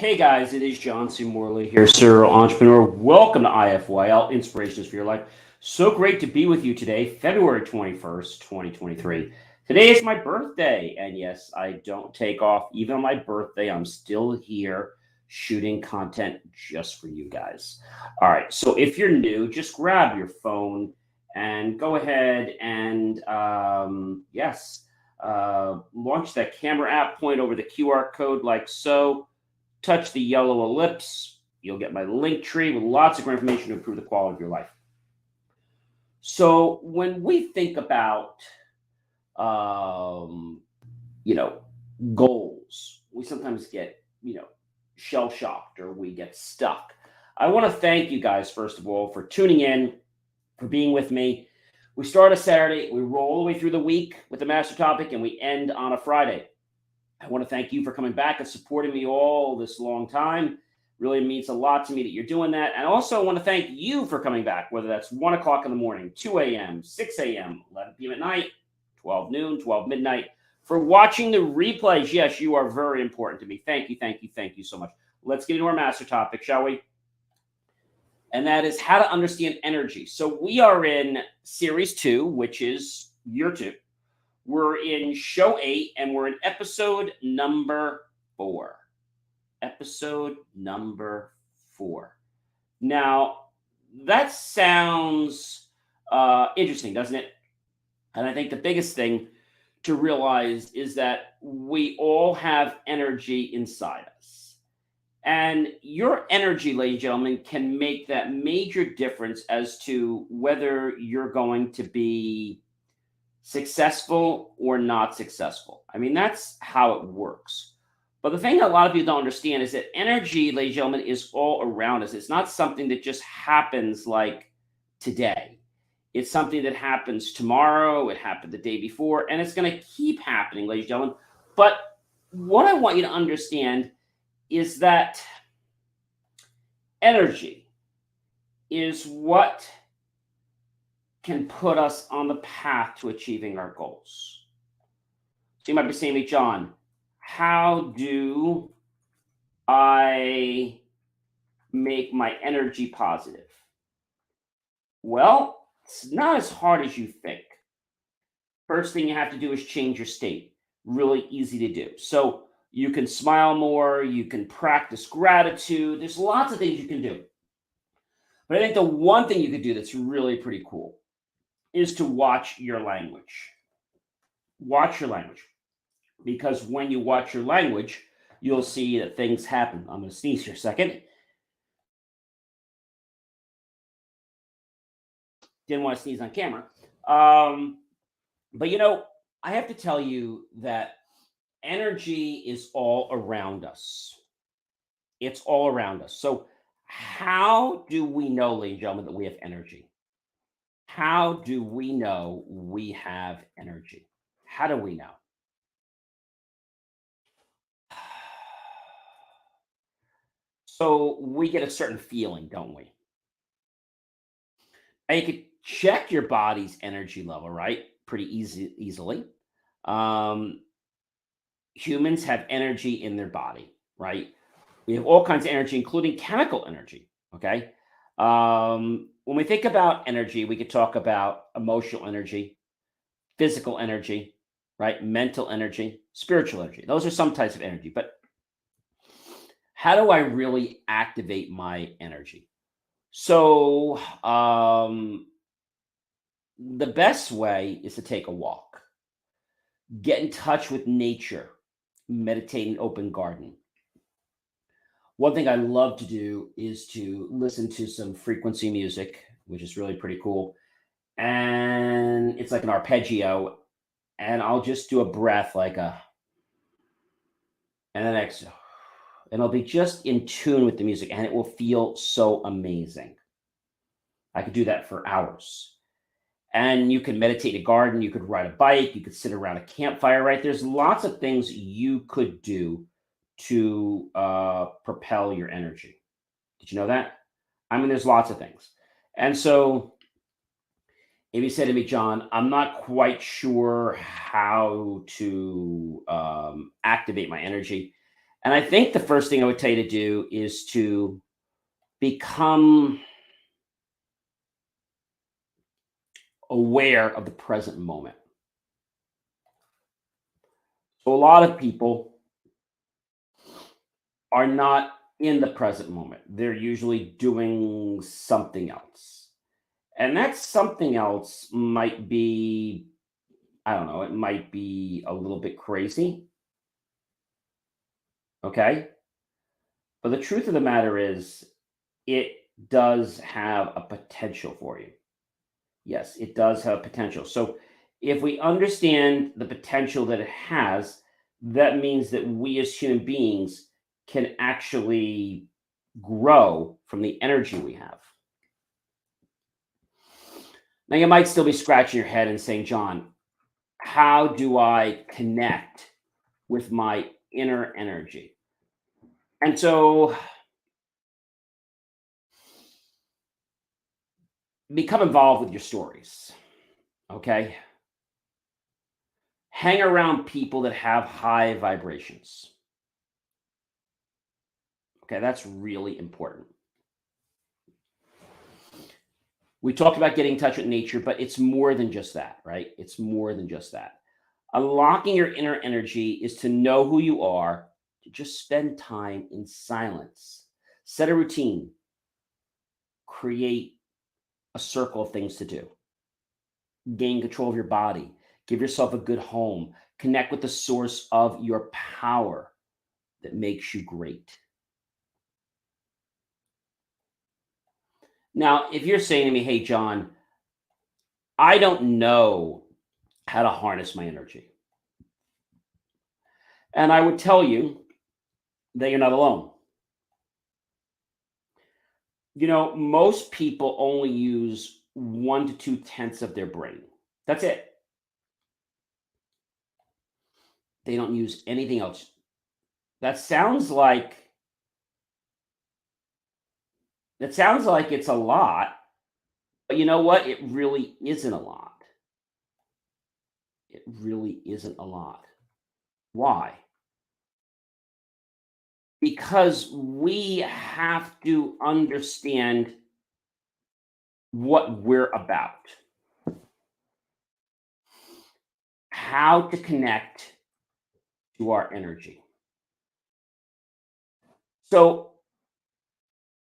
Hey guys, it is John C. Morley here, serial entrepreneur. Welcome to IFYL, Inspirations for Your Life. So great to be with you today, February 21st, 2023. Today is my birthday, and yes, I don't take off even on my birthday. I'm still here shooting content just for you guys. All right, so if you're new, just grab your phone and go ahead and, launch that camera app, point over the QR code like so. Touch the yellow ellipse. You'll get my link tree with lots of great information to improve the quality of your life. So when we think about, um, you know, goals, we sometimes get, shell shocked or we get stuck. I want to thank you guys, first of all, for tuning in, for being with me. We start a Saturday, we roll all the way through the week with the master topic, and we end on a Friday. I want to thank you for coming back and supporting me all this long time. Really means a lot to me that you're doing that. And also, I want to thank you for coming back, whether that's 1 o'clock in the morning, 2 a.m., 6 a.m., 11 p.m. at night, 12 noon, 12 midnight, for watching the replays. Yes, you are very important to me. Thank you, thank you, thank you so much. Let's get into our master topic, shall we? And that is how to understand energy. So we are in series 2, which is year 2. We're in show 8 and we're in episode number 4. Episode number 4. Now, that sounds interesting, doesn't it? And I think the biggest thing to realize is that we all have energy inside us. And your energy, ladies and gentlemen, can make that major difference as to whether you're going to be successful or not successful. I mean, that's how it works. But the thing that a lot of people don't understand is that energy, ladies and gentlemen, is all around us. It's not something that just happens like today. It's something that happens tomorrow, it happened the day before, and it's going to keep happening, ladies and gentlemen. But what I want you to understand is that energy is what can put us on the path to achieving our goals. So you might be saying to me, John, how do I make my energy positive? Well, it's not as hard as you think. First thing you have to do is change your state. Really easy to do. So you can smile more, you can practice gratitude. There's lots of things you can do. But I think the one thing you could do that's really pretty cool is to watch your language. Watch your language. Because when you watch your language, you'll see that things happen. I'm going to sneeze here a second. Didn't want to sneeze on camera. But I have to tell you that energy is all around us. It's all around us. So, how do we know, ladies and gentlemen, that we have energy? How do we know we have energy? How do we know? So we get a certain feeling, don't we? And you could check your body's energy level, right? Pretty easily. Um, Humans have energy in their body, right? We have all kinds of energy, including chemical energy. Okay. When we think about energy, we could talk about emotional energy, physical energy, right? Mental energy, spiritual energy. Those are some types of energy. But how do I really activate my energy? So, the best way is to take a walk, get in touch with nature, meditate in open garden. One thing I love to do is to listen to some frequency music, which is really pretty cool. And it's like an arpeggio, and I'll just do a breath like a, and then exhale. And I'll be just in tune with the music, and it will feel so amazing. I could do that for hours. And you can meditate in a garden, you could ride a bike, you could sit around a campfire, right? There's lots of things you could do to propel your energy. Did you know that? I mean, there's lots of things. And so if you say to me, John, I'm not quite sure how to activate my energy, And I think the first thing I would tell you to do is to become aware of the present moment. So a lot of people are not in the present moment. They're usually doing something else. And that something else might be, I don't know, it might be a little bit crazy. Okay. But the truth of the matter is, it does have a potential for you. Yes, it does have potential. So if we understand the potential that it has, that means that we as human beings can actually grow from the energy we have. Now, you might still be scratching your head and saying, John, how do I connect with my inner energy? And so become involved with your stories. Okay. Hang around people that have high vibrations. Okay. That's really important. We talked about getting in touch with nature, but it's more than just that, right? It's more than just that. Unlocking your inner energy is to know who you are, to just spend time in silence, set a routine, create a circle of things to do, gain control of your body, give yourself a good home, connect with the source of your power that makes you great. Now, if you're saying to me, hey, John, I don't know how to harness my energy, and I would tell you that you're not alone. Most people only use 1 to 2 tenths of their brain. That's it. They don't use anything else. That sounds like it's a lot, but you know what? It really isn't a lot. It really isn't a lot. Why? Because we have to understand what we're about, how to connect to our energy. So,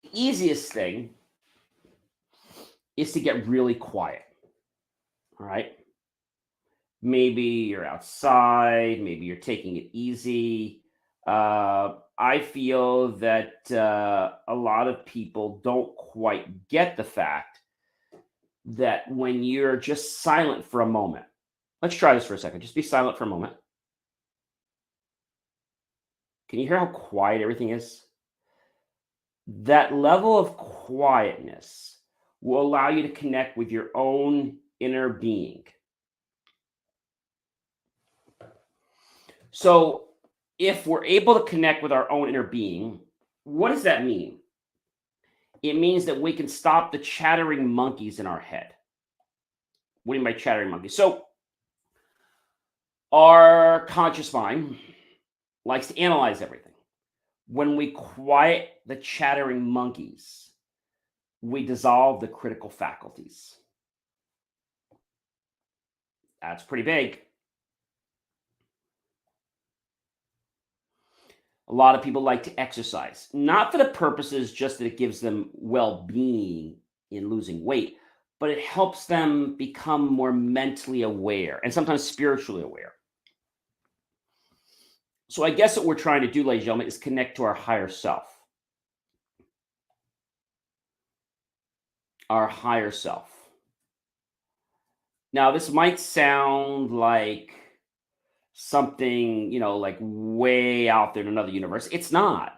the easiest thing is to get really quiet. All right. Maybe you're outside, maybe you're taking it easy. I feel that a lot of people don't quite get the fact that when you're just silent for a moment, let's try this for a second. Just be silent for a moment. Can you hear how quiet everything is? That level of quietness will allow you to connect with your own inner being. So, if we're able to connect with our own inner being, what does that mean? It means that we can stop the chattering monkeys in our head. What do you mean by chattering monkeys? So, our conscious mind likes to analyze everything. When we quiet the chattering monkeys, we dissolve the critical faculties. That's pretty big. A lot of people like to exercise, not for the purposes just that it gives them well being in losing weight, but it helps them become more mentally aware and sometimes spiritually aware. So, I guess what we're trying to do, ladies and gentlemen, is connect to our higher self. Our higher self. Now, this might sound like something, like way out there in another universe. It's not.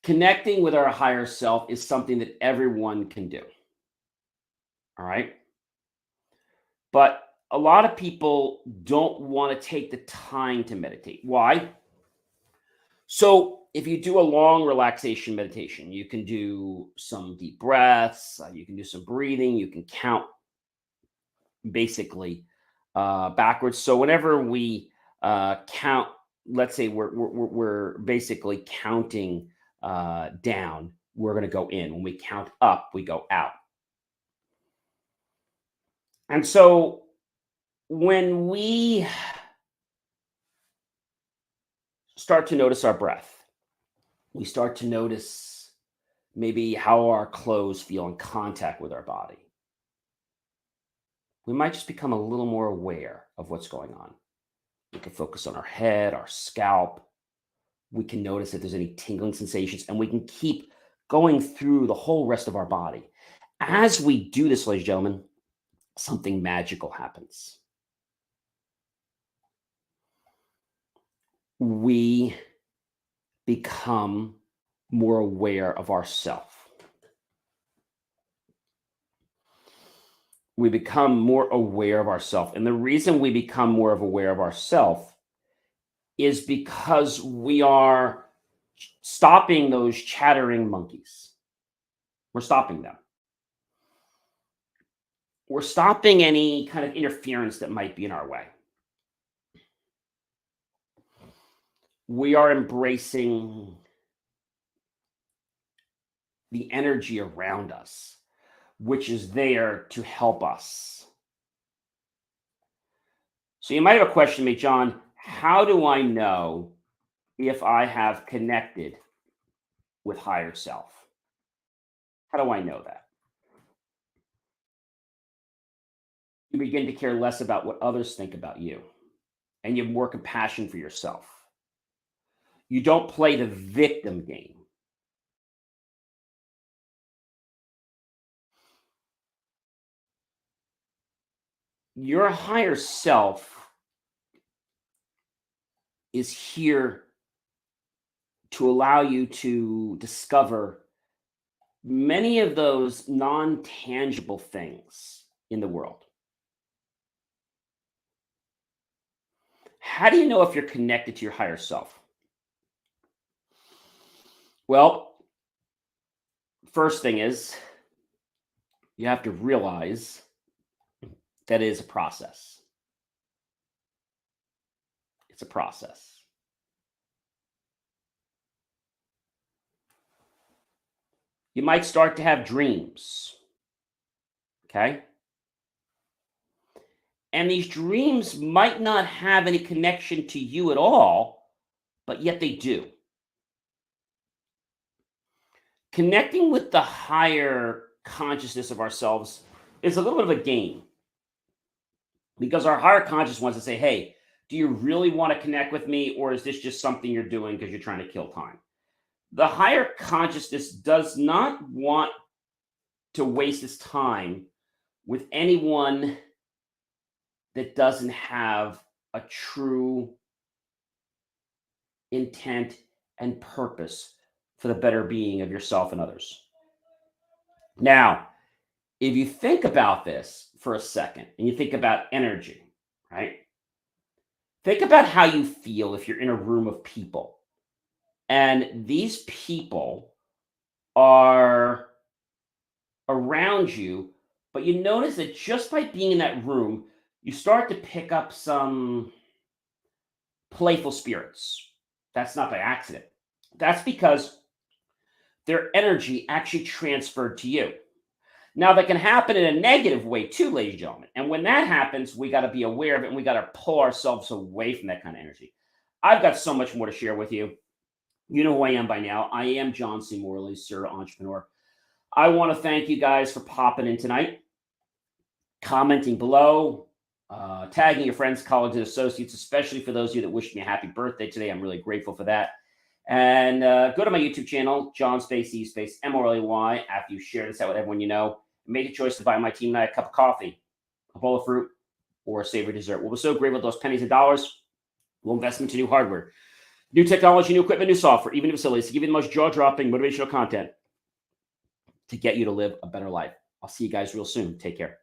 Connecting with our higher self is something that everyone can do. All right. But a lot of people don't want to take the time to meditate. Why? So, if you do a long relaxation meditation, you can do some deep breaths, you can do some breathing, you can count basically backwards. So, whenever we count. Let's say we're basically counting down. We're going to go in. When we count up, we go out. And so when we start to notice our breath, we start to notice maybe how our clothes feel in contact with our body. We might just become a little more aware of what's going on. We can focus on our head, our scalp. We can notice if there's any tingling sensations, and we can keep going through the whole rest of our body. As we do this, ladies and gentlemen, something magical happens. We become more aware of ourself. We become more aware of ourself. And the reason we become more aware of ourself is because we are stopping those chattering monkeys. We're stopping them. We're stopping any kind of interference that might be in our way. We are embracing the energy around us, which is there to help us. So you might have a question to me, John, how do I know if I have connected with higher self? How do I know that? You begin to care less about what others think about you, and you have more compassion for yourself. You don't play the victim game. Your higher self is here to allow you to discover many of those non-tangible things in the world. How do you know if you're connected to your higher self? Well, first thing is you have to realize that it is a process. It's a process. You might start to have dreams. Okay? And these dreams might not have any connection to you at all, but yet they do. Connecting with the higher consciousness of ourselves is a little bit of a game, because our higher conscious wants to say, hey, do you really want to connect with me, or is this just something you're doing because you're trying to kill time? The higher consciousness does not want to waste its time with anyone that doesn't have a true intent and purpose for the better being of yourself and others. Now, if you think about this for a second and you think about energy, right? Think about how you feel if you're in a room of people and these people are around you, but you notice that just by being in that room, you start to pick up some playful spirits. That's not by accident. That's because their energy actually transferred to you. Now, that can happen in a negative way too, ladies and gentlemen. And when that happens, we got to be aware of it, and we got to pull ourselves away from that kind of energy. I've got so much more to share with you. You know who I am by now. I am John C. Morley, Serial Entrepreneur. I want to thank you guys for popping in tonight, commenting below, tagging your friends, colleagues, and associates, especially for those of you that wished me a happy birthday today. I'm really grateful for that. And go to my YouTube channel, John Space E Space MRLEY. After you share this out with everyone you know, make a choice to buy my team and I a cup of coffee, a bowl of fruit, or a savory dessert. We'll be so grateful for those pennies and dollars. We'll invest into new hardware, new technology, new equipment, new software, even new facilities to give you the most jaw-dropping motivational content to get you to live a better life. I'll see you guys real soon. Take care.